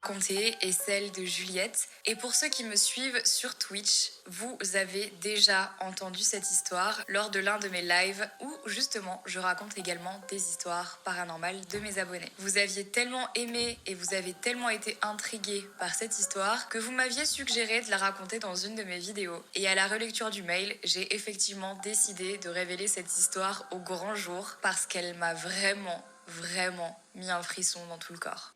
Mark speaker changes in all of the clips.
Speaker 1: raconter est celle de Juliette. Et pour ceux qui me suivent sur Twitch, vous avez déjà entendu cette histoire lors de l'un de mes lives où justement je raconte également des histoires paranormales de mes abonnés. Vous aviez tellement aimé et vous avez tellement été intrigués par cette histoire que vous m'aviez suggéré de la raconter dans une de mes vidéos. Et à la relecture du mail, j'ai effectivement décidé de révéler cette histoire au grand jour parce qu'elle m'a vraiment mis un frisson dans tout le corps.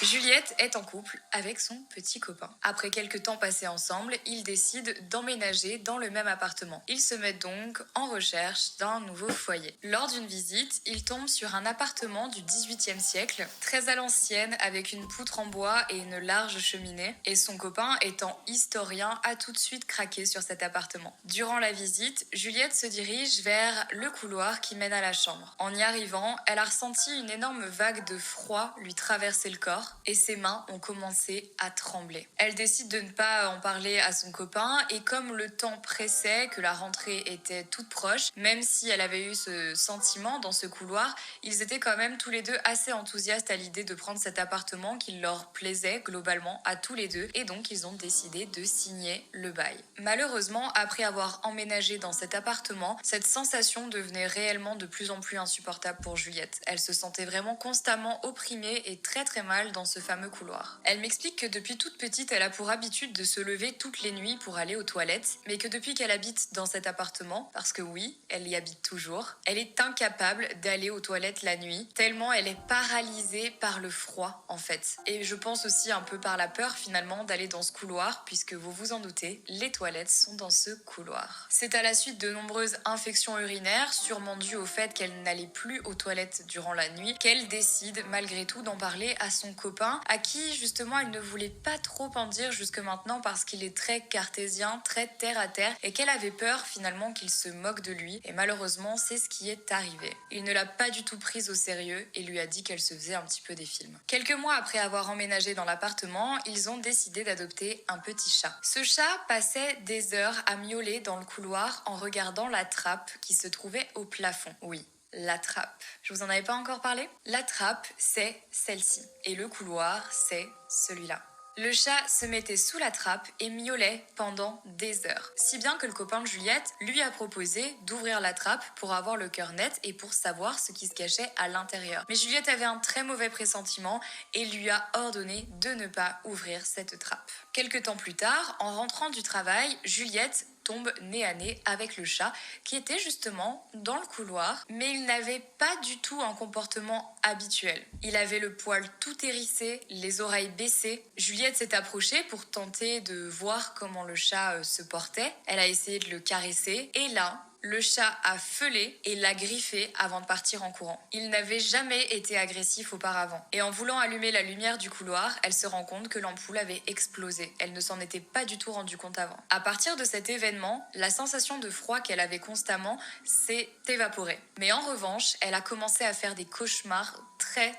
Speaker 1: Juliette est en couple avec son petit copain. Après quelques temps passés ensemble, ils décident d'emménager dans le même appartement. Ils se mettent donc en recherche d'un nouveau foyer. Lors d'une visite, ils tombent sur un appartement du XVIIIe siècle, très à l'ancienne, avec une poutre en bois et une large cheminée. Et son copain, étant historien, a tout de suite craqué sur cet appartement. Durant la visite, Juliette se dirige vers le couloir qui mène à la chambre. En y arrivant, elle a ressenti une énorme vague de froid lui traverser le corps et ses mains ont commencé à trembler. Elle décide de ne pas en parler à son copain et comme le temps pressait, que la rentrée était toute proche, même si elle avait eu ce sentiment dans ce couloir, ils étaient quand même tous les deux assez enthousiastes à l'idée de prendre cet appartement qui leur plaisait globalement à tous les deux et donc ils ont décidé de signer le bail. Malheureusement, après avoir emménagé dans cet appartement, cette sensation devenait réellement de plus en plus insupportable pour Juliette. Elle se sentait vraiment constamment opprimée et très mal dans ce fameux couloir. Elle m'explique que depuis toute petite, elle a pour habitude de se lever toutes les nuits pour aller aux toilettes, mais que depuis qu'elle habite dans cet appartement, parce que oui, elle y habite toujours, elle est incapable d'aller aux toilettes la nuit, tellement elle est paralysée par le froid en fait. Et je pense aussi un peu par la peur finalement d'aller dans ce couloir, puisque vous vous en doutez, les toilettes sont dans ce couloir. C'est à la suite de nombreuses infections urinaires, sûrement dues au fait qu'elle n'allait plus aux toilettes durant la nuit, qu'elle décide malgré tout d'en parler à son copain, à qui justement elle ne voulait pas trop en dire jusque maintenant parce qu'il est très cartésien, très terre à terre et qu'elle avait peur finalement qu'il se moque de lui et malheureusement c'est ce qui est arrivé. Il ne l'a pas du tout prise au sérieux et lui a dit qu'elle se faisait un petit peu des films. Quelques mois après avoir emménagé dans l'appartement, ils ont décidé d'adopter un petit chat. Ce chat passait des heures à miauler dans le couloir en regardant la trappe qui se trouvait au plafond. Oui, la trappe. Je vous en avais pas encore parlé ? La trappe, c'est celle-ci. Et le couloir, c'est celui-là. Le chat se mettait sous la trappe et miaulait pendant des heures. Si bien que le copain de Juliette lui a proposé d'ouvrir la trappe pour avoir le cœur net et pour savoir ce qui se cachait à l'intérieur. Mais Juliette avait un très mauvais pressentiment et lui a ordonné de ne pas ouvrir cette trappe. Quelques temps plus tard, en rentrant du travail, Juliette tombe nez à nez avec le chat qui était justement dans le couloir, mais il n'avait pas du tout un comportement habituel. Il avait le poil tout hérissé, les oreilles baissées. Juliette s'est approchée pour tenter de voir comment le chat se portait. Elle a essayé de le caresser et là, le chat a feulé et l'a griffé avant de partir en courant. Il n'avait jamais été agressif auparavant. Et en voulant allumer la lumière du couloir, elle se rend compte que l'ampoule avait explosé. Elle ne s'en était pas du tout rendue compte avant. À partir de cet événement, la sensation de froid qu'elle avait constamment s'est évaporée. Mais en revanche, elle a commencé à faire des cauchemars très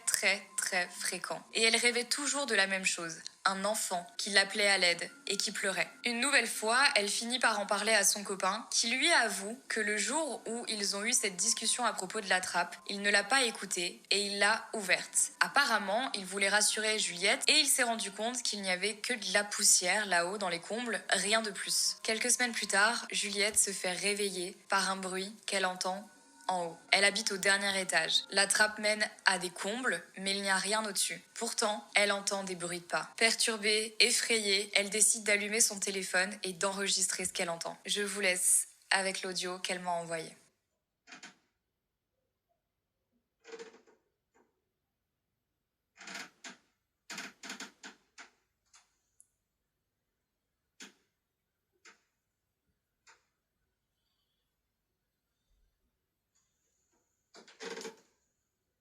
Speaker 1: fréquents. Et elle rêvait toujours de la même chose. Un enfant qui l'appelait à l'aide et qui pleurait. Une nouvelle fois, elle finit par en parler à son copain qui lui avoue que le jour où ils ont eu cette discussion à propos de la trappe, il ne l'a pas écoutée et il l'a ouverte. Apparemment, il voulait rassurer Juliette et il s'est rendu compte qu'il n'y avait que de la poussière là-haut dans les combles, rien de plus. Quelques semaines plus tard, Juliette se fait réveiller par un bruit qu'elle entend en haut. Elle habite au dernier étage. La trappe mène à des combles, mais il n'y a rien au-dessus. Pourtant, elle entend des bruits de pas. Perturbée, effrayée, elle décide d'allumer son téléphone et d'enregistrer ce qu'elle entend. Je vous laisse avec l'audio qu'elle m'a envoyé.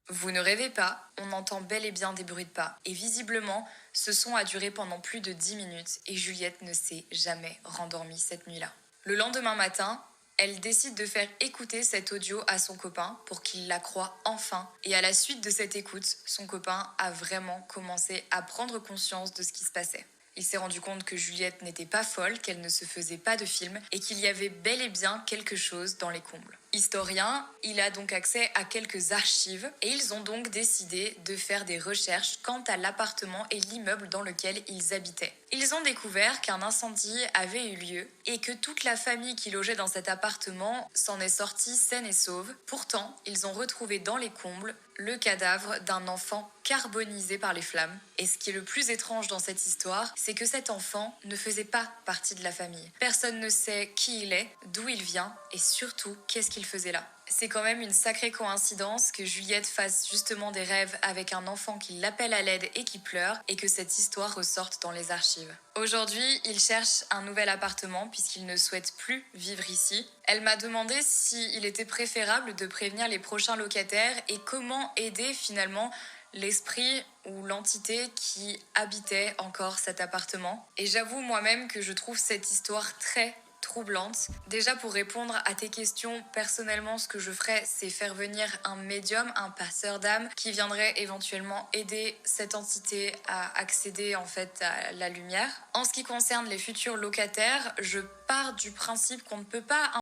Speaker 1: Vous ne rêvez pas, on entend bel et bien des bruits de pas. Et visiblement, ce son a duré pendant plus de 10 minutes et Juliette ne s'est jamais rendormie cette nuit-là. Le lendemain matin, elle décide de faire écouter cet audio à son copain pour qu'il la croie enfin. Et à la suite de cette écoute, son copain a vraiment commencé à prendre conscience de ce qui se passait. Il s'est rendu compte que Juliette n'était pas folle, qu'elle ne se faisait pas de film et qu'il y avait bel et bien quelque chose dans les combles. Historien, il a donc accès à quelques archives et ils ont donc décidé de faire des recherches quant à l'appartement et l'immeuble dans lequel ils habitaient. Ils ont découvert qu'un incendie avait eu lieu et que toute la famille qui logeait dans cet appartement s'en est sortie saine et sauve. Pourtant, ils ont retrouvé dans les combles le cadavre d'un enfant carbonisé par les flammes. Et ce qui est le plus étrange dans cette histoire, c'est que cet enfant ne faisait pas partie de la famille. Personne ne sait qui il est, d'où il vient et surtout qu'est-ce qu'il faisait là. C'est quand même une sacrée coïncidence que Juliette fasse justement des rêves avec un enfant qui l'appelle à l'aide et qui pleure et que cette histoire ressorte dans les archives. Aujourd'hui, il cherche un nouvel appartement puisqu'il ne souhaite plus vivre ici. Elle m'a demandé s'il était préférable de prévenir les prochains locataires et comment aider finalement l'esprit ou l'entité qui habitait encore cet appartement. Et j'avoue moi-même que je trouve cette histoire très troublante. Déjà, pour répondre à tes questions, personnellement, ce que je ferais, c'est faire venir un médium, un passeur d'âme, qui viendrait éventuellement aider cette entité à accéder en fait à la lumière. En ce qui concerne les futurs locataires, je pars du principe qu'on ne peut pas